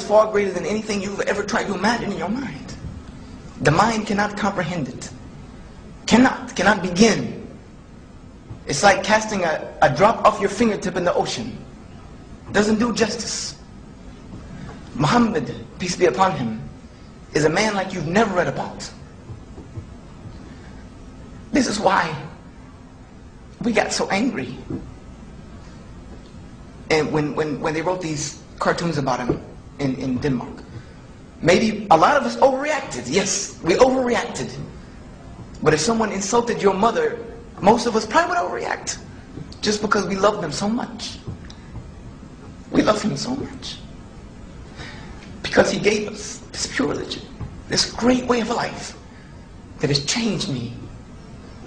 far greater than anything you've ever tried to imagine in your mind. The mind cannot comprehend it. Cannot begin. It's like casting a drop off your fingertip in the ocean. Doesn't do justice. Muhammad, peace be upon him, is a man like you've never read about. This is why we got so angry. And when they wrote these cartoons about him in Denmark, maybe a lot of us overreacted. Yes, we overreacted. But if someone insulted your mother, most of us probably would overreact, just because we love them so much. We love him so much. Because he gave us this pure religion, this great way of life that has changed me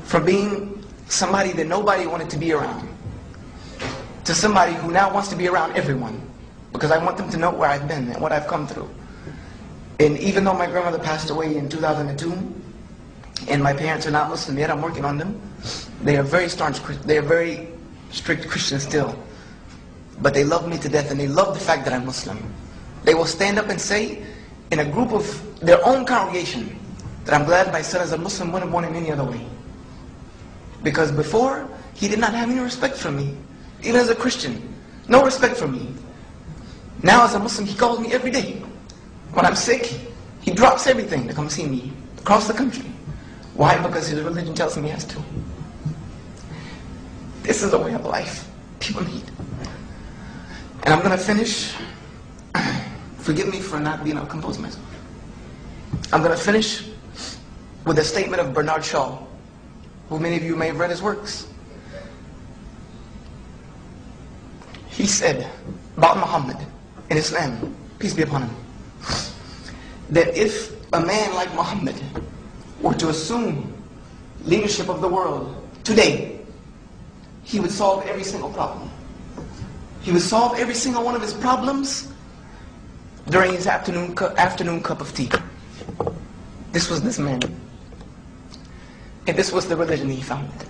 from being somebody that nobody wanted to be around to somebody who now wants to be around everyone, because I want them to know where I've been and what I've come through. And even though my grandmother passed away in 2002, and my parents are not Muslim yet, I'm working on them. They are very staunch, they are very strict Christians still. But they love me to death, and they love the fact that I'm Muslim. They will stand up and say, in a group of their own congregation, that I'm glad my son is a Muslim, wouldn't want him any other way. Because before, he did not have any respect for me. Even as a Christian, no respect for me. Now as a Muslim, he calls me every day. When I'm sick, he drops everything to come see me across the country. Why? Because his religion tells him he has to. This is a way of life people need. And I'm going to finish. Forgive me for not being able to compose myself. I'm going to finish with a statement of Bernard Shaw, who many of you may have read his works. He said about Muhammad in Islam, peace be upon him, that if a man like Muhammad were to assume leadership of the world today, he would solve every single problem. He would solve every single one of his problems during his afternoon cup of tea. This was this man. And this was the religion he founded.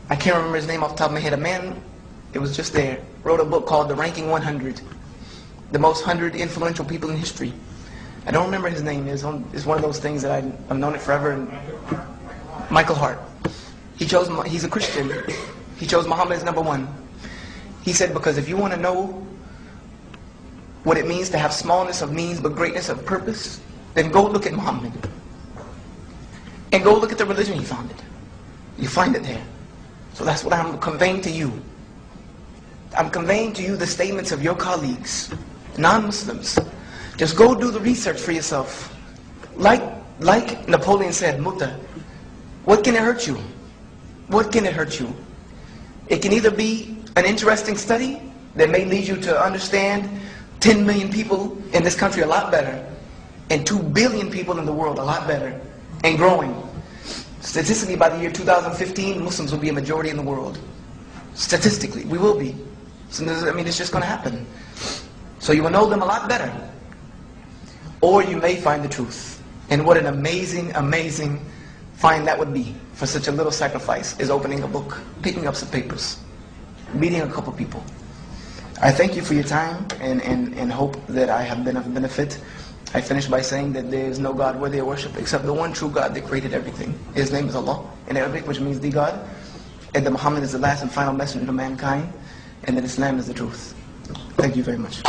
I can't remember his name off the top of my head. A man, it was just there, wrote a book called The Ranking 100. The most 100 influential people in history. I don't remember his name. It's one of those things that I've known it forever. And Michael Hart. He's a Christian. He chose Muhammad as number one. He said, because if you want to know what it means to have smallness of means but greatness of purpose, then go look at Muhammad. And go look at the religion he founded. You find it there. So that's what I'm conveying to you. I'm conveying to you the statements of your colleagues, non-Muslims. Just go do the research for yourself. Like Napoleon said, Mutta, what can it hurt you? What can it hurt you? It can either be an interesting study that may lead you to understand 10 million people in this country a lot better, and 2 billion people in the world a lot better, and growing. Statistically, by the year 2015, Muslims will be a majority in the world. Statistically, we will be. So, it's just going to happen. So you will know them a lot better. Or you may find the truth. And what an amazing, amazing find that would be for such a little sacrifice, is opening a book, picking up some papers, meeting a couple people. I thank you for your time and hope that I have been of benefit. I finish by saying that there is no God worthy of worship except the one true God that created everything. His name is Allah in Arabic, which means the God, and that Muhammad is the last and final messenger to mankind, and that Islam is the truth. Thank you very much.